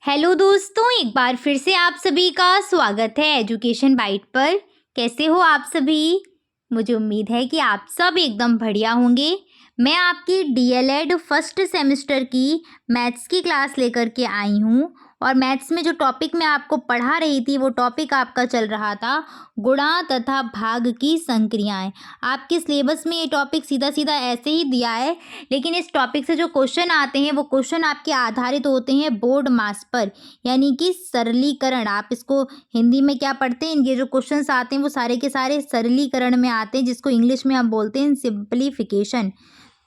Hello दोस्तों, एक बार फिर से आप सभी का स्वागत है एजुकेशन बाइट पर। कैसे हो आप सभी? मुझे उम्मीद है कि आप सब एकदम बढ़िया होंगे। मैं आपकी डीएलएड फर्स्ट सेमेस्टर की मैथ्स की क्लास लेकर के आई हूँ और मैथ्स में जो टॉपिक मैं आपको पढ़ा रही थी वो टॉपिक आपका चल रहा था गुणा तथा भाग की संक्रियाएं। आपके सिलेबस में ये टॉपिक सीधा सीधा ऐसे ही दिया है, लेकिन इस टॉपिक से जो क्वेश्चन आते हैं वो क्वेश्चन आपके आधारित होते हैं बोर्ड मास पर, यानी कि सरलीकरण। आप इसको हिंदी में क्या पढ़ते हैं, ये जो क्वेश्चंस आते हैं वो सारे के सारे सरलीकरण में आते हैं, जिसको इंग्लिश में हम बोलते हैं सिंप्लीफिकेशन।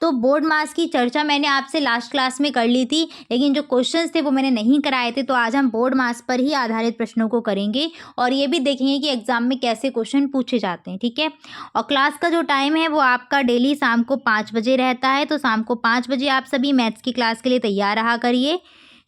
तो बोर्ड मास की चर्चा मैंने आपसे लास्ट क्लास में कर ली थी, लेकिन जो क्वेश्चंस थे वो मैंने नहीं कराए थे। तो आज हम बोर्ड मास पर ही आधारित प्रश्नों को करेंगे और ये भी देखेंगे कि एग्जाम में कैसे क्वेश्चन पूछे जाते हैं, ठीक है। और क्लास का जो टाइम है वो आपका डेली शाम को 5 बजे रहता है, तो शाम को 5 बजे आप सभी मैथ्स की क्लास के लिए तैयार रहा करिए।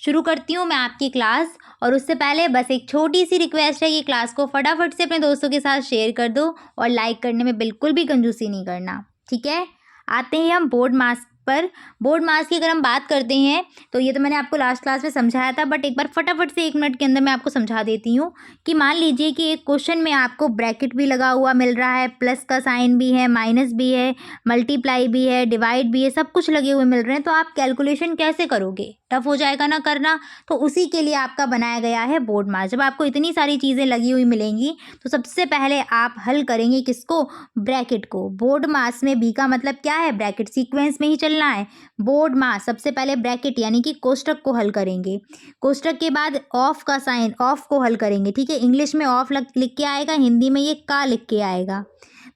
शुरू करती हूँ मैं आपकी क्लास, और उससे पहले बस एक छोटी सी रिक्वेस्ट है कि क्लास को फटाफट से अपने दोस्तों के साथ शेयर कर दो और लाइक करने में बिल्कुल भी कंजूसी नहीं करना, ठीक है। आते हैं हम बोर्ड मास पर। बोर्ड मास की अगर हम बात करते हैं तो ये तो मैंने आपको लास्ट क्लास में समझाया था, बट एक बार फटाफट से 1 मिनट के अंदर मैं आपको समझा देती हूँ कि मान लीजिए कि एक क्वेश्चन में आपको ब्रैकेट भी लगा हुआ मिल रहा है, प्लस का साइन भी है, माइनस भी है, मल्टीप्लाई भी है, डिवाइड भी है, सब कुछ लगे हुए मिल रहे हैं। तो आप कैलकुलेशन कैसे करोगे? टफ हो जाएगा ना करना। तो उसी के लिए आपका बनाया गया है बोर्ड मास। जब आपको इतनी सारी चीज़ें लगी हुई मिलेंगी तो सबसे पहले आप हल करेंगे किसको? ब्रैकेट को। बोर्ड मास में बी का मतलब क्या है? ब्रैकेट, सीक्वेंस में ही चलना है। बोर्ड मास सबसे पहले ब्रैकेट यानी कि कोष्टक को हल करेंगे। कोष्टक के बाद ऑफ का साइन, ऑफ को हल करेंगे, ठीक है। इंग्लिश में ऑफ लिख के आएगा, हिंदी में ये का लिख के आएगा।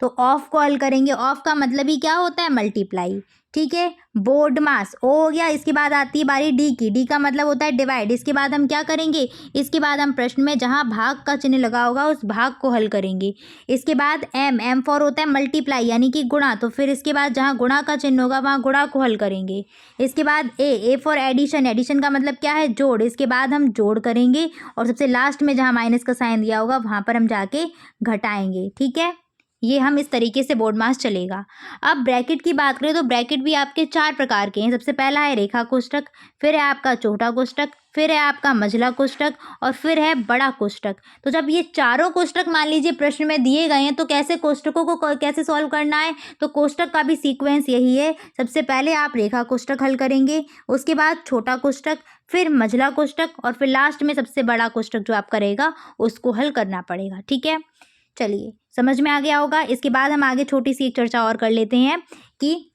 तो ऑफ को हल करेंगे। ऑफ का मतलब ही क्या होता है? मल्टीप्लाई, ठीक है। बोर्ड मास ओ हो गया। इसके बाद आती है बारी डी की। डी का मतलब होता है डिवाइड। इसके बाद हम क्या करेंगे? इसके बाद हम प्रश्न में जहाँ भाग का चिन्ह लगा होगा उस भाग को हल करेंगे। इसके बाद एम, एम फॉर होता है मल्टीप्लाई यानी कि गुणा, तो फिर इसके बाद जहाँ गुणा का चिन्ह होगा वहाँ गुणा को हल करेंगे। इसके बाद ए फॉर एडिशन, एडिशन का मतलब क्या है? जोड़। इसके बाद हम जोड़ करेंगे और सबसे लास्ट में जहाँ माइनस का साइन दिया होगा वहाँ पर हम जाके घटाएंगे, ठीक है। ये हम इस तरीके से बोर्ड मास चलेगा। अब ब्रैकेट की बात करें तो ब्रैकेट भी आपके 4 प्रकार के हैं। सबसे पहला है रेखा कोष्टक, फिर है आपका छोटा कोष्टक, फिर है आपका मझला कोष्टक और फिर है बड़ा कोष्टक। तो जब ये चारों कोष्टक मान लीजिए प्रश्न में दिए गए हैं तो कैसे कोष्टकों को कैसे सॉल्व करना है? तो कोष्टक का भी सीक्वेंस यही है। सबसे पहले आप रेखा कोष्टक हल करेंगे, उसके बाद छोटा कोष्टक, फिर मझला कोष्टक और फिर लास्ट में सबसे बड़ा कोष्टक जो आपका रहेगा उसको हल करना पड़ेगा, ठीक है। चलिए, समझ में आ गया होगा। इसके बाद हम आगे छोटी सी एक चर्चा और कर लेते हैं कि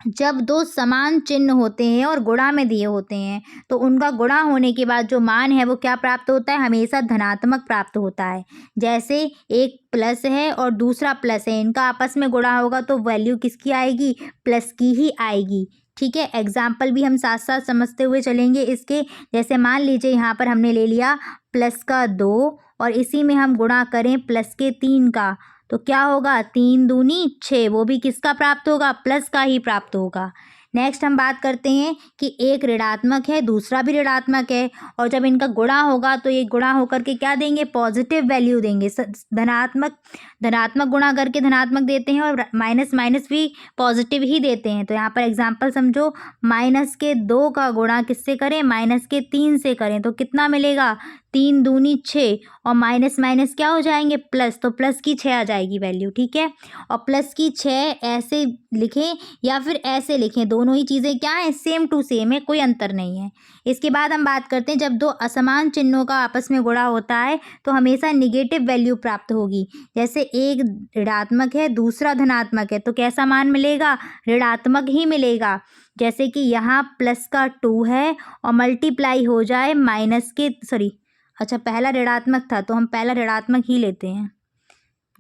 जब दो समान चिन्ह होते हैं और गुणा में दिए होते हैं तो उनका गुणा होने के बाद जो मान है वो क्या प्राप्त होता है? हमेशा धनात्मक प्राप्त होता है। जैसे एक प्लस है और दूसरा प्लस है, इनका आपस में गुणा होगा तो वैल्यू किसकी आएगी? प्लस की ही आएगी, ठीक है। एग्जाम्पल भी हम साथ साथ समझते हुए चलेंगे इसके। जैसे मान लीजिए यहाँ पर हमने ले लिया प्लस का 2 और इसी में हम गुणा करें प्लस के 3 का, तो क्या होगा? 3 दूनी 6, वो भी किसका प्राप्त होगा? प्लस का ही प्राप्त होगा। नेक्स्ट हम बात करते हैं कि एक ऋणात्मक है, दूसरा भी ऋणात्मक है, और जब इनका गुणा होगा तो ये गुणा होकर के क्या देंगे? पॉजिटिव वैल्यू देंगे। धनात्मक धनात्मक गुणा करके धनात्मक देते हैं और माइनस माइनस भी पॉजिटिव ही देते हैं। तो यहाँ पर एग्जाम्पल समझो, माइनस के 2 का गुणा किससे करें? माइनस के 3 से करें तो कितना मिलेगा? 3 दूनी 6 और माइनस माइनस क्या हो जाएंगे? प्लस, तो प्लस की 6 आ जाएगी वैल्यू, ठीक है। और प्लस की 6 ऐसे लिखें या फिर ऐसे लिखें, दोनों ही चीज़ें क्या है? सेम टू सेम है, कोई अंतर नहीं है। इसके बाद हम बात करते हैं जब दो असमान चिन्हों का आपस में गुणा होता है तो हमेशा निगेटिव वैल्यू प्राप्त होगी। जैसे एक ऋणात्मक है, दूसरा धनात्मक है, तो कैसा मान मिलेगा? ऋणात्मक ही मिलेगा। जैसे कि यहाँ प्लस का 2 है और मल्टीप्लाई हो जाए माइनस के, सॉरी, अच्छा पहला ऋणात्मक था तो हम पहला ऋणात्मक ही लेते हैं।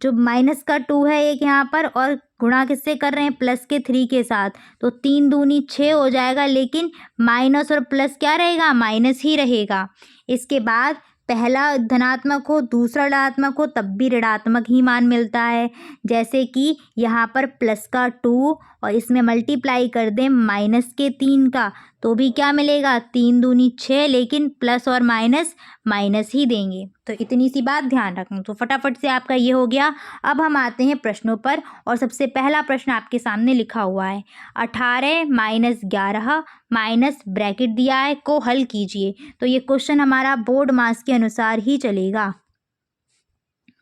जो माइनस का 2 है एक यहाँ पर और गुणा किससे कर रहे हैं? प्लस के 3 के साथ, तो 3 दूनी 6 हो जाएगा, लेकिन माइनस और प्लस क्या रहेगा? माइनस ही रहेगा। इसके बाद पहला धनात्मक हो दूसरा ऋणात्मक हो तब भी ऋणात्मक ही मान मिलता है। जैसे कि यहाँ पर प्लस का 2 और इसमें मल्टीप्लाई कर दें माइनस के 3 का, तो भी क्या मिलेगा, 3 दूनी 6, लेकिन प्लस और माइनस माइनस ही देंगे। तो इतनी सी बात ध्यान रखना। तो फटाफट से आपका ये हो गया। अब हम आते हैं प्रश्नों पर, और सबसे पहला प्रश्न आपके सामने लिखा हुआ है 18 माइनस 11 माइनस ब्रैकेट दिया है को हल कीजिए। तो ये क्वेश्चन हमारा बोर्ड मास के अनुसार ही चलेगा।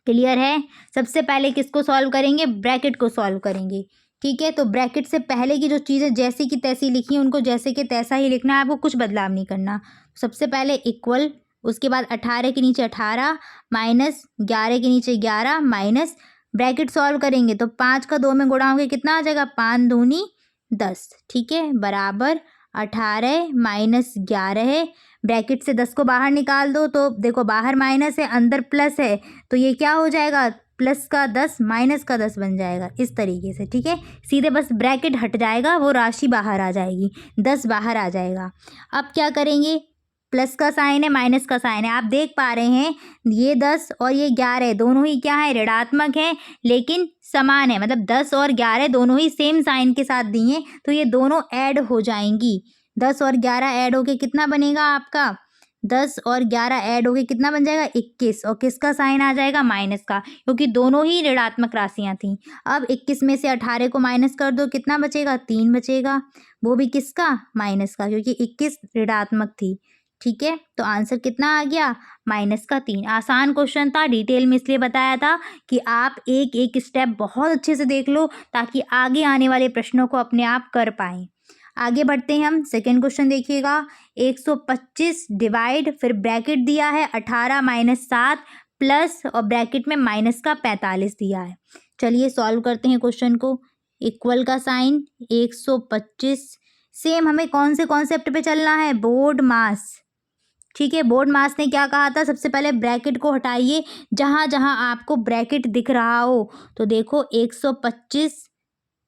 क्लियर है। सबसे पहले किसको सॉल्व करेंगे, ब्रैकेट को सॉल्व करेंगे। ठीक है, तो ब्रैकेट से पहले की जो चीज़ें जैसी की तैसी लिखी हैं उनको जैसे कि तैसा ही लिखना है, आपको कुछ बदलाव नहीं करना। सबसे पहले इक्वल, उसके बाद 18 के नीचे 18 माइनस 11 के नीचे 11 माइनस ब्रैकेट सॉल्व करेंगे तो 5 का 2 में गुणा होंगे कितना आ जाएगा, 5 दूनी 10। ठीक है, बराबर 18 माइनस 11 है, ब्रैकेट से 10 को बाहर निकाल दो तो देखो बाहर माइनस है अंदर प्लस है, तो ये क्या हो जाएगा, प्लस का 10 माइनस का 10 बन जाएगा इस तरीके से। ठीक है, सीधे बस ब्रैकेट हट जाएगा, वो राशि बाहर आ जाएगी, 10 बाहर आ जाएगा। अब क्या करेंगे, प्लस का साइन है माइनस का साइन है, आप देख पा रहे हैं ये 10 और ये 11 दोनों ही क्या है, ऋणात्मक है लेकिन समान है, मतलब 10 और 11 दोनों ही सेम साइन के साथ दिए, तो ये दोनों ऐड हो जाएंगी। 10 और 11 ऐड होके कितना बनेगा आपका, 10 और 11 ऐड होके कितना बन जाएगा, 21, और किसका साइन आ जाएगा, माइनस का, क्योंकि दोनों ही ऋणात्मक राशियां थीं। अब 21 में से 18 को माइनस कर दो, कितना बचेगा, 3 बचेगा, वो भी किसका, माइनस का, क्योंकि 21 ऋणात्मक थी। ठीक है, तो आंसर कितना आ गया, माइनस का 3। आसान क्वेश्चन था, डिटेल में इसलिए बताया था कि आप एक एक स्टेप बहुत अच्छे से देख लो ताकि आगे आने वाले प्रश्नों को अपने आप कर पाएं। आगे बढ़ते हैं हम, सेकेंड क्वेश्चन देखिएगा। 125 डिवाइड, फिर ब्रैकेट दिया है 18 माइनस 7 प्लस और ब्रैकेट में माइनस का 45 दिया है। चलिए सॉल्व करते हैं क्वेश्चन को। इक्वल का साइन, 125, सेम हमें कौन से कॉन्सेप्ट पे चलना है, बोर्ड मास। ठीक है, बोर्ड मास ने क्या कहा था, सबसे पहले ब्रैकेट को हटाइए, जहाँ जहाँ आपको ब्रैकेट दिख रहा हो, तो देखो 125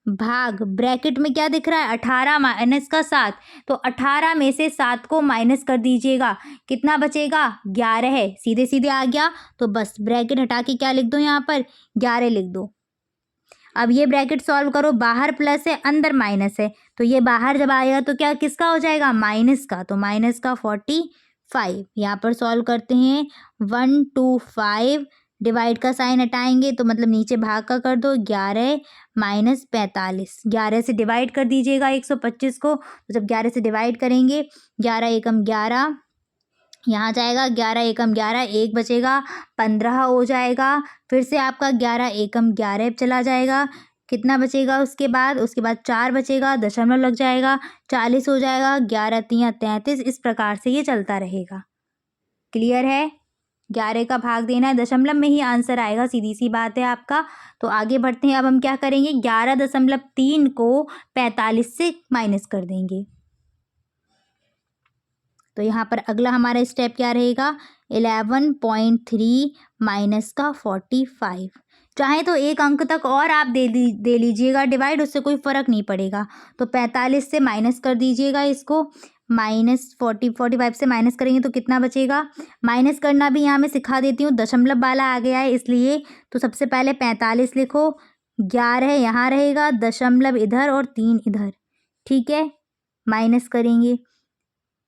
भाग ब्रैकेट में क्या दिख रहा है, 18 माइनस का 7, तो 18 में से 7 को माइनस कर दीजिएगा, कितना बचेगा, 11 है, सीधे सीधे आ गया। तो बस ब्रैकेट हटा के क्या लिख दो, यहाँ पर 11 लिख दो। अब ये ब्रैकेट सॉल्व करो, बाहर प्लस है अंदर माइनस है, तो ये बाहर जब आएगा तो क्या किसका हो जाएगा, माइनस का, तो माइनस का 45। यहाँ पर सॉल्व करते हैं, 125 डिवाइड का साइन हटाएंगे तो मतलब नीचे भाग का कर दो, 11 माइनस 45, 11 से डिवाइड कर दीजिएगा 125 को, तो जब 11 से डिवाइड करेंगे 11 एकम 11, यहाँ जाएगा 11 एकम 11, 1 बचेगा, 15 हो जाएगा, फिर से आपका 11 एकम 11 चला जाएगा, कितना बचेगा उसके बाद 4 बचेगा, दशमलव लग जाएगा, 40 हो जाएगा, 11 तियाँ 33, इस प्रकार से ये चलता रहेगा। क्लियर है, 11 का भाग देना है, दशमलव में ही आंसर आएगा, सीधी सी बात है आपका। तो आगे बढ़ते हैं, अब हम क्या करेंगे, 11.3 को 45 से माइनस कर देंगे। तो यहाँ पर अगला हमारा स्टेप क्या रहेगा, 11.3 माइनस का 45। चाहे तो एक अंक तक और आप दे लीजिएगा डिवाइड, उससे कोई फ़र्क नहीं पड़ेगा। तो 45 से माइनस कर दीजिएगा इसको, माइनस 45 से माइनस करेंगे तो कितना बचेगा, माइनस करना भी यहाँ मैं सिखा देती हूँ, दशमलव वाला आ गया है इसलिए। तो सबसे पहले 45 लिखो, 11 यहाँ रहेगा, दशमलव इधर और 3 इधर। ठीक है, माइनस करेंगे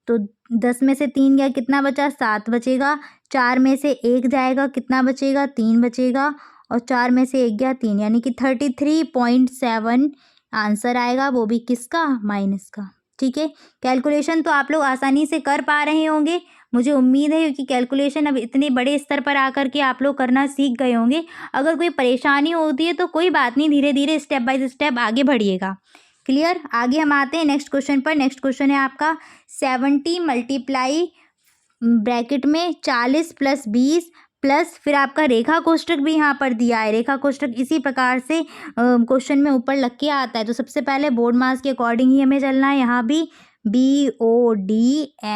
तो 10 में से 3 गया, कितना बचा, 7 बचेगा, 4 में से 1 जाएगा, कितना बचेगा, 3 बचेगा, और 4 में से 1 गया 3, यानी कि 33.7 आंसर आएगा, वो भी किसका, माइनस का। ठीक है, कैलकुलेशन तो आप लोग आसानी से कर पा रहे होंगे, मुझे उम्मीद है, क्योंकि कैलकुलेशन अब इतने बड़े स्तर पर आकर के आप लोग करना सीख गए होंगे। अगर कोई परेशानी होती है तो कोई बात नहीं, धीरे धीरे स्टेप बाय स्टेप आगे बढ़िएगा। क्लियर, आगे हम आते हैं नेक्स्ट क्वेश्चन पर। नेक्स्ट क्वेश्चन है आपका 70 मल्टीप्लाई ब्रैकेट में 40 प्लस 20 प्लस फिर आपका रेखा कोष्टक भी यहाँ पर दिया है। रेखा कोष्टक इसी प्रकार से क्वेश्चन में ऊपर लग के आता है। तो सबसे पहले बोर्ड मास के अकॉर्डिंग ही हमें चलना है, यहाँ भी BODMAS।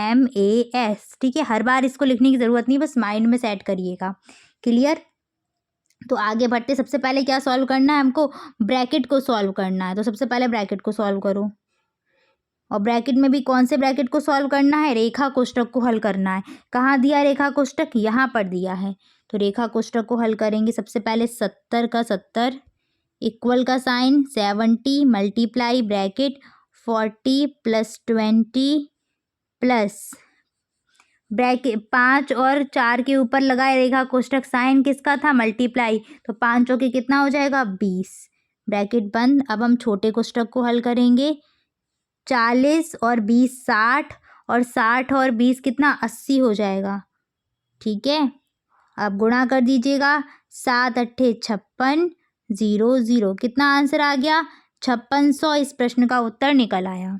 ठीक है, हर बार इसको लिखने की ज़रूरत नहीं, बस माइंड में सेट करिएगा। क्लियर, तो आगे बढ़ते, सबसे पहले क्या सॉल्व करना है हमको, ब्रैकेट को सॉल्व करना है। तो सबसे पहले ब्रैकेट को सॉल्व करो, और ब्रैकेट में भी कौन से ब्रैकेट को सॉल्व करना है, रेखा कोष्टक को हल करना है। कहाँ दिया रेखा कोष्टक, यहाँ पर दिया है। तो रेखा कोष्टक को हल करेंगे, सबसे पहले 70 का 70 इक्वल का sine 70 multiply bracket 40 plus 20 plus bracket 5 और 4 के ऊपर लगाए रेखा कोष्टक, साइन किसका था मल्टीप्लाई, तो 5 चौके कितना हो जाएगा 20, ब्रैकेट बंद। अब हम छोटे कोष्टक को हल करेंगे, 40 और 20 60 और 60 और 20 कितना 80 हो जाएगा, ठीक है। अब गुणा कर दीजिएगा, 7 अट्ठे 56 0 0, कितना आंसर आ गया 5600, इस प्रश्न का उत्तर निकल आया।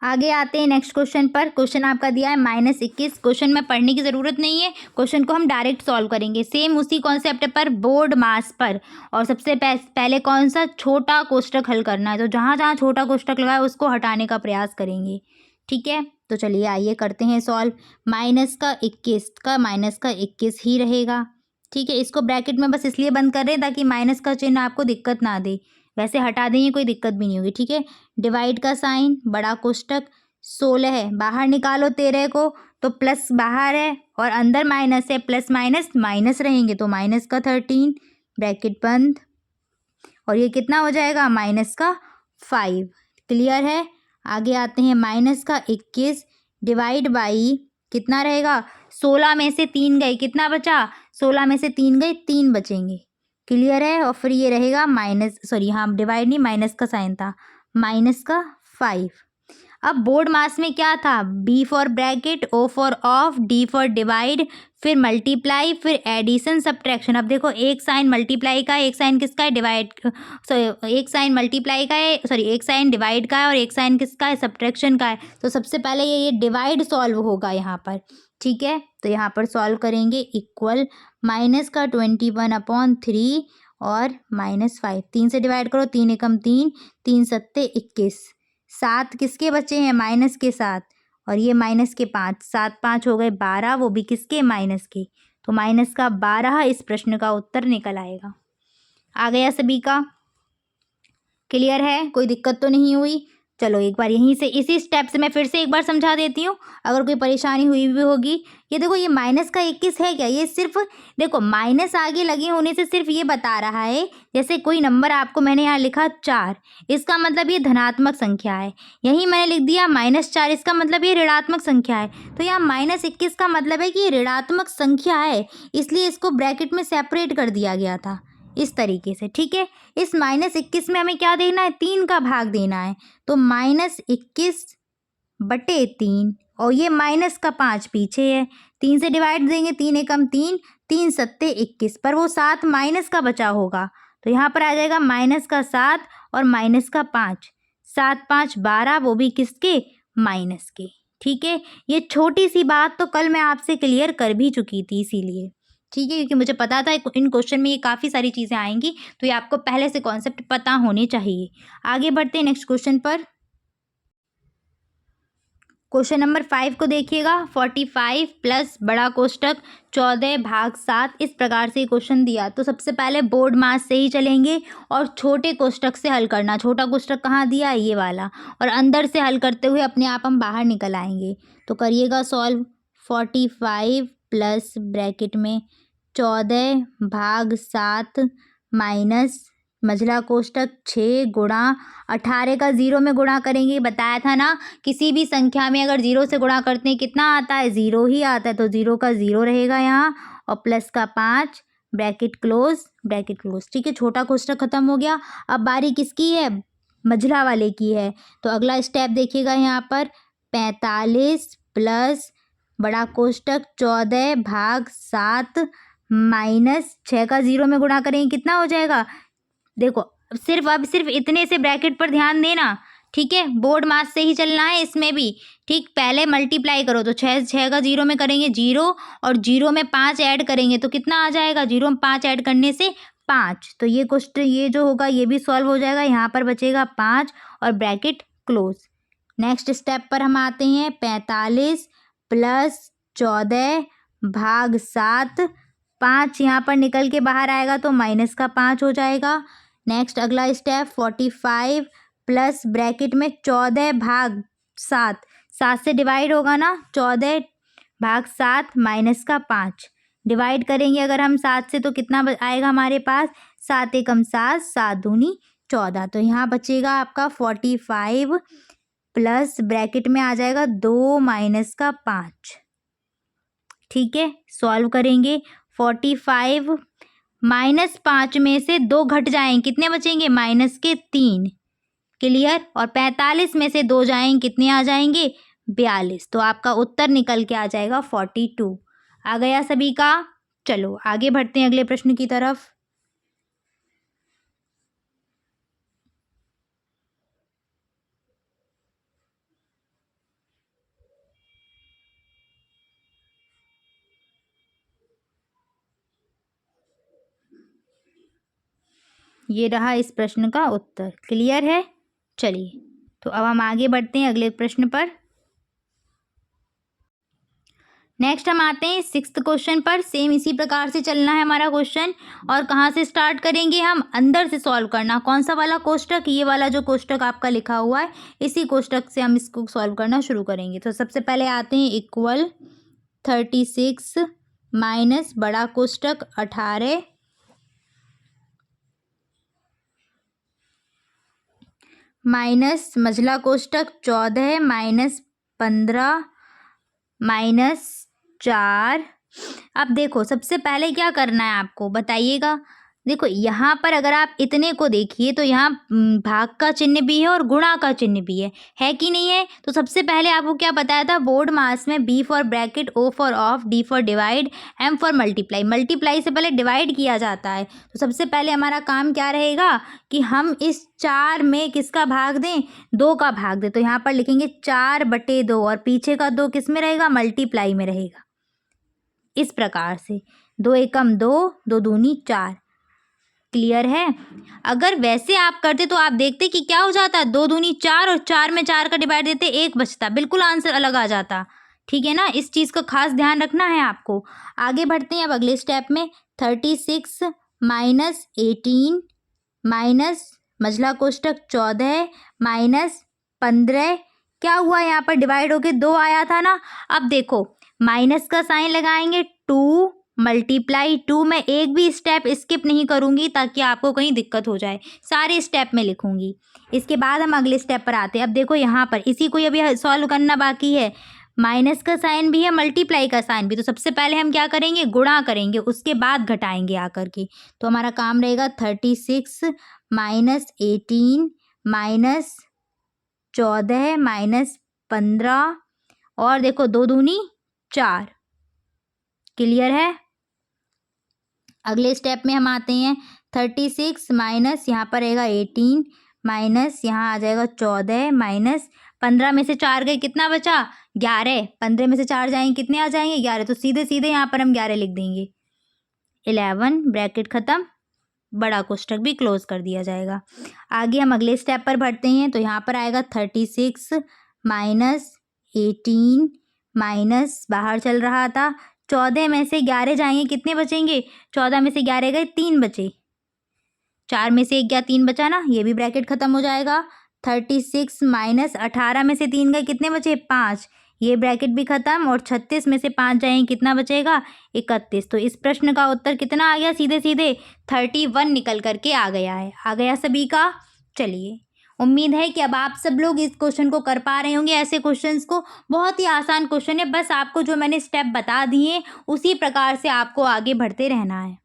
आगे आते हैं नेक्स्ट क्वेश्चन पर। क्वेश्चन आपका दिया है -21। क्वेश्चन में पढ़ने की ज़रूरत नहीं है, क्वेश्चन को हम डायरेक्ट सॉल्व करेंगे सेम उसी कॉन्सेप्ट पर, बोर्ड मास पर। और सबसे पहले कौन सा छोटा कोष्टक हल करना है, तो जहाँ जहाँ छोटा कोष्टक लगा है उसको हटाने का प्रयास करेंगे, ठीक है। तो चलिए आइए करते हैं सॉल्व। -21 का -21 ही रहेगा, ठीक है। इसको ब्रैकेट में बस इसलिए बंद कर रहे हैं ताकि माइनस का चिन्ह आपको दिक्कत ना दे, वैसे हटा देंगे कोई दिक्कत भी नहीं होगी, ठीक है। डिवाइड का साइन, बड़ा कोष्टक 16 है, बाहर निकालो 13 को, तो प्लस बाहर है और अंदर माइनस है, प्लस माइनस माइनस रहेंगे तो माइनस का 13, ब्रैकेट बंद। और ये कितना हो जाएगा -5, क्लियर है। आगे आते हैं -21 डिवाइड बाई कितना रहेगा, 16 में से 3 गए, कितना बचा 16 में से 3 गए, 3 बचेंगे, क्लियर है। और फिर ये रहेगा हाँ डिवाइड नहीं, माइनस का साइन था, -5। अब बोर्ड मास में क्या था, B for bracket, O for of, D for divide, फिर मल्टीप्लाई, फिर एडिशन सब्ट्रैक्शन। अब देखो एक साइन मल्टीप्लाई का है, एक साइन किसका है डिवाइड, एक साइन मल्टीप्लाई का है, एक साइन डिवाइड का है और एक साइन किसका है सब्ट्रैक्शन का है। तो सबसे पहले ये डिवाइड सॉल्व होगा यहाँ पर, ठीक है। तो यहाँ पर सॉल्व करेंगे, इक्वल -21/3 और -5, 3 से डिवाइड करो, 3 एकम 3, 3 सत्ते 21, 7 किसके बचे हैं माइनस के 7 और ये माइनस के 5, 7 5 हो गए 12, वो भी किसके माइनस के, तो माइनस का 12 इस प्रश्न का उत्तर निकल आएगा। आ गया सभी का, क्लियर है, कोई दिक्कत तो नहीं हुई। चलो एक बार यहीं से इसी स्टेप से मैं फिर से एक बार समझा देती हूँ, अगर कोई परेशानी हुई भी होगी। ये देखो ये -21 है क्या, ये सिर्फ देखो माइनस आगे लगे होने से सिर्फ ये बता रहा है, जैसे कोई नंबर आपको मैंने यहाँ लिखा 4, इसका मतलब ये धनात्मक संख्या है, यहीं मैंने लिख दिया -4, इसका मतलब ये ऋणात्मक संख्या है। तो यहाँ -21 का मतलब है कि ये ऋणात्मक संख्या है, इसलिए इसको ब्रैकेट में सेपरेट कर दिया गया था इस तरीके से, ठीक है। इस -21 में हमें क्या देना है, 3 का भाग देना है, तो -21/3 और ये माइनस का 5 पीछे है, 3 से डिवाइड देंगे, 3 एकम 3, 3 सत्ते 21, पर वो 7 माइनस का बचा होगा, तो यहाँ पर आ जाएगा -7 और -5, 7 5 12, वो भी किसके माइनस के, ठीक है। ये छोटी सी बात तो कल मैं आपसे क्लियर कर भी चुकी थी, इसीलिए, ठीक है, क्योंकि मुझे पता था इन क्वेश्चन में ये काफ़ी सारी चीज़ें आएंगी, तो ये आपको पहले से कॉन्सेप्ट पता होने चाहिए। आगे बढ़ते हैं नेक्स्ट क्वेश्चन पर। क्वेश्चन नंबर 5 को देखिएगा, 45 प्लस बड़ा कोष्टक 14 भाग 7, इस प्रकार से क्वेश्चन दिया। तो सबसे पहले बोर्ड मास से ही चलेंगे और छोटे कोष्टक से हल करना। छोटा कोष्टक कहाँ दिया है, ये वाला, और अंदर से हल करते हुए अपने आप हम बाहर निकल आएंगे। तो करिएगा सॉल्व, 45 प्लस ब्रैकेट में 14 भाग 7 माइनस मझला कोष्टक 6 गुणा 18 का 0 में गुणा करेंगे। बताया था ना, किसी भी संख्या में अगर 0 से गुणा करते हैं कितना आता है, 0 ही आता है, तो 0 का 0 रहेगा यहाँ, और प्लस का 5, ब्रैकेट क्लोज, ठीक है। छोटा कोष्टक खत्म हो गया। अब बारी किसकी है, मझला वाले की है। तो अगला स्टेप देखिएगा यहाँ पर, 45 प्लस बड़ा कोष्टक 14 भाग 7 माइनस 6 का 0 में गुणा करेंगे, कितना हो जाएगा। देखो अब सिर्फ इतने से ब्रैकेट पर ध्यान देना, ठीक है, बोर्ड मास से ही चलना है इसमें भी, ठीक। पहले मल्टीप्लाई करो, तो 6 का 0 में करेंगे 0, और 0 में 5 ऐड करेंगे तो कितना आ जाएगा, 0 में 5 ऐड करने से 5, तो ये क्वेश्चन ये जो होगा ये भी सॉल्व हो जाएगा। यहाँ पर बचेगा 5 और ब्रैकेट क्लोज। नेक्स्ट स्टेप पर हम आते हैं, 45 प्लस 14 भाग 7, 5 यहाँ पर निकल के बाहर आएगा तो माइनस का 5 हो जाएगा। नेक्स्ट अगला स्टेप, 45 प्लस ब्रैकेट में 14 भाग 7, 7 से डिवाइड होगा ना, 14 भाग 7 माइनस का 5, डिवाइड करेंगे अगर हम 7 से तो कितना आएगा हमारे पास, 7 एकम 7, 7 दूनी 14। तो यहाँ बचेगा आपका 45 प्लस ब्रैकेट में आ जाएगा 2 माइनस का 5। ठीक है, सॉल्व करेंगे। 45 माइनस 5 में से 2 घट जाएंगे, कितने बचेंगे? माइनस के 3। क्लियर। और 45 में से 2 जाएंगे, कितने आ जाएंगे? 42। तो आपका उत्तर निकल के आ जाएगा 42। आ गया सभी का। चलो आगे बढ़ते हैं अगले प्रश्न की तरफ। ये रहा इस प्रश्न का उत्तर। क्लियर है। चलिए तो अब हम आगे बढ़ते हैं अगले प्रश्न पर। नेक्स्ट हम आते हैं 6th क्वेश्चन पर। सेम इसी प्रकार से चलना है हमारा क्वेश्चन। और कहाँ से स्टार्ट करेंगे? हम अंदर से सॉल्व करना। कौन सा वाला कोष्टक? ये वाला जो कोष्टक आपका लिखा हुआ है, इसी कोष्टक से हम इसको सॉल्व करना शुरू करेंगे। तो सबसे पहले आते हैं इक्वल 36 माइनस बड़ा कोष्टक 18 माइनस मझला कोष्टक 14 माइनस 15 माइनस 4। अब देखो सबसे पहले क्या करना है आपको, बताइएगा। देखो यहाँ पर अगर आप इतने को देखिए तो यहाँ भाग का चिन्ह भी है और गुणा का चिन्ह भी है कि नहीं है? तो सबसे पहले आपको क्या बताया था? बोर्ड मास में B for bracket, O for of, D for divide, M for multiply. Multiply से पहले डिवाइड किया जाता है। तो सबसे पहले हमारा काम क्या रहेगा कि हम इस 4 में किसका भाग दें? 2 का भाग दें। तो यहाँ पर लिखेंगे 4/2 और पीछे का 2 किस में रहेगा? मल्टीप्लाई में रहेगा। इस प्रकार से 2 एकम 2, 2 दूनी 4। क्लियर है। अगर वैसे आप करते तो आप देखते कि क्या हो जाता, 2 दूनी 4 और 4 में 4 का डिवाइड देते 1 बचता, बिल्कुल आंसर अलग आ जाता। ठीक है ना, इस चीज़ का खास ध्यान रखना है आपको। आगे बढ़ते हैं अब अगले स्टेप में। 36 माइनस 18 माइनस मझला कोष्टक 14 माइनस 15। क्या हुआ यहाँ पर? डिवाइड होके 2 आया था ना। अब देखो माइनस का साइन लगाएंगे, 2 मल्टीप्लाई 2। मैं एक भी स्टेप स्किप नहीं करूँगी ताकि आपको कहीं दिक्कत हो जाए, सारे स्टेप में लिखूँगी। इसके बाद हम अगले स्टेप पर आते हैं। अब देखो यहाँ पर इसी को अभी सॉल्व करना बाकी है। माइनस का साइन भी है, मल्टीप्लाई का साइन भी। तो सबसे पहले हम क्या करेंगे? गुणा करेंगे, उसके बाद घटाएंगे आकर के। तो हमारा काम रहेगा 36 माइनस 18 माइनस 14 माइनस 15 और देखो 2 दूनी 4। क्लियर है। अगले स्टेप में हम आते हैं। 36 माइनस यहाँ पर रहेगा 18 माइनस यहाँ आ जाएगा 14 माइनस 15 में से 4 गए, कितना बचा? 11। 15 में से 4 जाएंगे, कितने आ जाएंगे? 11। तो सीधे सीधे यहाँ पर हम 11 लिख देंगे। 11 ब्रैकेट ख़त्म, बड़ा कोष्टक भी क्लोज कर दिया जाएगा। आगे हम अगले स्टेप पर बढ़ते हैं। तो यहाँ पर आएगा 36 माइनस 18 माइनस बाहर चल रहा था 14 में से 11 जाएंगे, कितने बचेंगे? 14 में से 11 गए, 3 बचे। 4 में से 1 गया, 3 बचा ना, ये भी ब्रैकेट खत्म हो जाएगा। 36 माइनस 18 में से 3 गए, कितने बचे? 5। ये ब्रैकेट भी खत्म। और 36 में से 5 जाएंगे, कितना बचेगा? 31। तो इस प्रश्न का उत्तर कितना आ गया? सीधे सीधे 31 निकल करके आ गया है। आ गया सभी का। चलिए उम्मीद है कि अब आप सब लोग इस क्वेश्चन को कर पा रहे होंगे। ऐसे क्वेश्चंस को, बहुत ही आसान क्वेश्चन है, बस आपको जो मैंने स्टेप बता दिए उसी प्रकार से आपको आगे बढ़ते रहना है।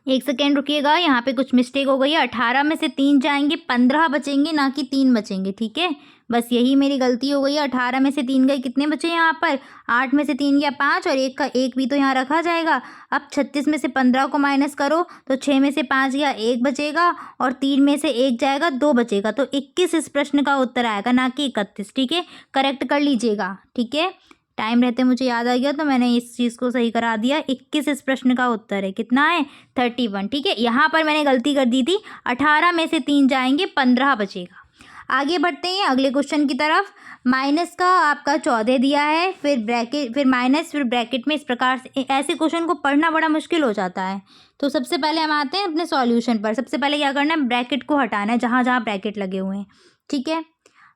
1 सेकेंड रुकिएगा, यहाँ पे कुछ मिस्टेक हो गई है। 18 में से 3 जाएंगे, 15 बचेंगे, ना कि 3 बचेंगे। ठीक है, बस यही मेरी गलती हो गई है। 18 में से 3 गए, कितने बचे यहाँ पर? 8 में से 3 गया 5 और 1 का 1 भी तो यहाँ रखा जाएगा। अब 36 में से 15 को माइनस करो तो 6 में से 5 गया, 1 बचेगा और 3 में से 1 जाएगा, 2 बचेगा। तो 21 इस प्रश्न का उत्तर आएगा, ना कि 31। ठीक है, करेक्ट कर लीजिएगा। ठीक है, टाइम रहते मुझे याद आ गया तो मैंने इस चीज़ को सही करा दिया। 21 इस प्रश्न का उत्तर है। कितना है? 31। ठीक है, यहाँ पर मैंने गलती कर दी थी। 18 में से 3 जाएंगे, 15 बचेगा। आगे बढ़ते हैं अगले क्वेश्चन की तरफ। माइनस का आपका 14 दिया है, फिर ब्रैकेट, फिर माइनस, फिर ब्रैकेट में। इस प्रकार से ऐसे क्वेश्चन को पढ़ना बड़ा मुश्किल हो जाता है। तो सबसे पहले हम आते हैं अपने सॉल्यूशन पर। सबसे पहले क्या करना है? ब्रैकेट को हटाना है, जहाँ जहाँ ब्रैकेट लगे हुए हैं। ठीक है,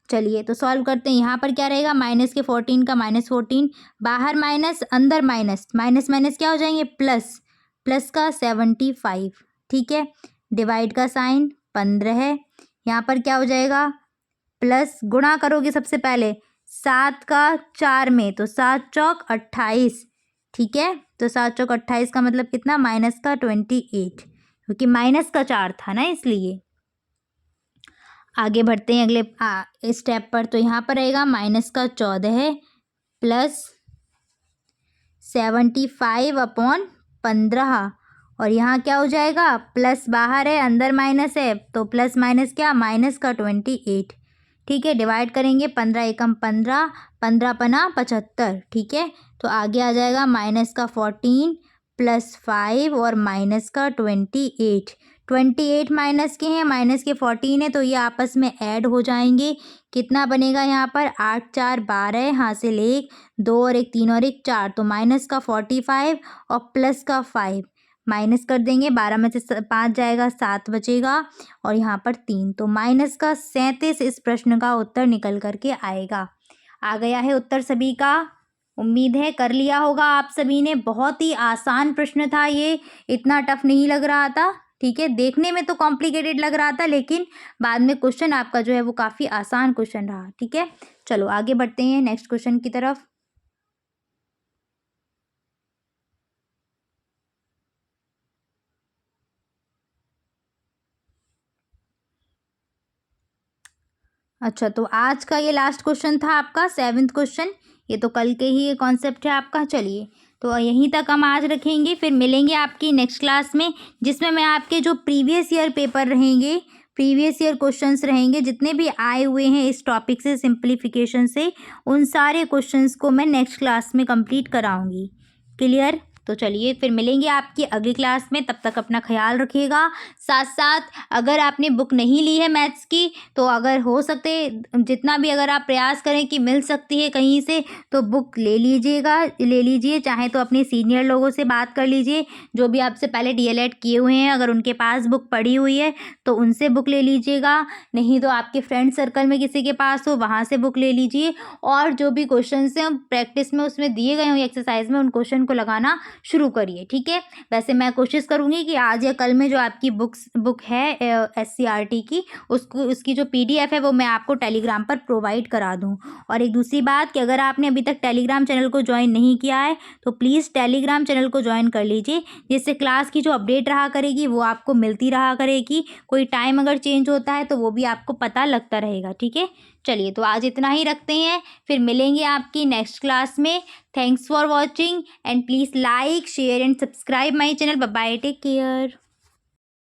चलिए तो सॉल्व करते हैं। यहाँ पर क्या रहेगा? माइनस के 14 का -14, बाहर माइनस अंदर माइनस, माइनस माइनस क्या हो जाएंगे? प्लस, प्लस का 75। ठीक है, डिवाइड का साइन 15 है। यहाँ पर क्या हो जाएगा, प्लस गुणा करोगे सबसे पहले 7 का 4 में, तो 7 चौक 28, ठीक है। तो 7 चौक 28 का मतलब कितना, माइनस का 28, क्योंकि माइनस का 4 था ना इसलिए। आगे बढ़ते हैं अगले स्टेप पर। तो यहाँ पर रहेगा माइनस का 14 है प्लस 75/15, और यहाँ क्या हो जाएगा, प्लस बाहर है अंदर माइनस है, तो प्लस माइनस क्या, माइनस का 28, ठीक है। डिवाइड करेंगे 15 एकम 15, 15 पना 75, ठीक है। तो आगे आ जाएगा माइनस का 14 प्लस 5 और माइनस का 28, 28 माइनस के हैं, माइनस के 14 है, तो ये आपस में ऐड हो जाएंगे। कितना बनेगा यहाँ पर, 8 4 12, हासिल 1 2 और 1 3 और 1 4, तो माइनस का 45 और प्लस का 5 माइनस कर देंगे, 12 में से 5 जाएगा, 7 बचेगा और यहाँ पर 3, तो माइनस का 37 इस प्रश्न का उत्तर निकल करके आएगा। आ गया है उत्तर सभी का, उम्मीद है कर लिया होगा आप सभी ने। बहुत ही आसान प्रश्न था ये, इतना टफ नहीं लग रहा था, ठीक है। देखने में तो कॉम्प्लिकेटेड लग रहा था, लेकिन बाद में क्वेश्चन आपका जो है वो काफ़ी आसान क्वेश्चन रहा, ठीक है। चलो आगे बढ़ते हैं नेक्स्ट क्वेश्चन की तरफ। अच्छा, तो आज का ये लास्ट क्वेश्चन था आपका 7th क्वेश्चन, ये तो कल के ही ये कॉन्सेप्ट है आपका। चलिए तो यहीं तक हम आज रखेंगे, फिर मिलेंगे आपकी नेक्स्ट क्लास में, जिसमें मैं आपके जो प्रीवियस ईयर पेपर रहेंगे, प्रीवियस ईयर क्वेश्चंस रहेंगे, जितने भी आए हुए हैं इस टॉपिक से, सिंप्लीफिकेशन से, उन सारे क्वेश्चंस को मैं नेक्स्ट क्लास में कंप्लीट कराऊंगी। क्लियर? तो चलिए फिर मिलेंगे आपकी अगली क्लास में, तब तक अपना ख्याल रखिएगा। साथ साथ अगर आपने बुक नहीं ली है मैथ्स की, तो अगर हो सके जितना भी अगर आप प्रयास करें कि मिल सकती है कहीं से, तो बुक ले लीजिए। चाहे तो अपने सीनियर लोगों से बात कर लीजिए, जो भी आपसे पहले डीएलएड किए हुए हैं, अगर उनके पास बुक पड़ी हुई है तो उनसे बुक ले लीजिएगा, नहीं तो आपके फ्रेंड सर्कल में किसी के पास हो वहाँ से बुक ले लीजिए। और जो भी क्वेश्चन हैं प्रैक्टिस में उसमें दिए गए हों एक्सरसाइज में, उन क्वेश्चन को लगाना शुरू करिए, ठीक है। वैसे मैं कोशिश करूँगी कि आज या कल में जो आपकी बुक है SCRT की, उसकी जो PDF है वो मैं आपको टेलीग्राम पर प्रोवाइड करा दूँ। और एक दूसरी बात कि अगर आपने अभी तक टेलीग्राम चैनल को ज्वाइन नहीं किया है, तो प्लीज़ टेलीग्राम चैनल को ज्वाइन कर लीजिए, जिससे क्लास की जो अपडेट रहा करेगी वो आपको मिलती रहा करेगी। कोई टाइम अगर चेंज होता है तो वो भी आपको पता लगता रहेगा, ठीक है। चलिए तो आज इतना ही रखते हैं, फिर मिलेंगे आपकी नेक्स्ट क्लास में। Thanks for watching and please like share and subscribe my channel. Bye bye, take care.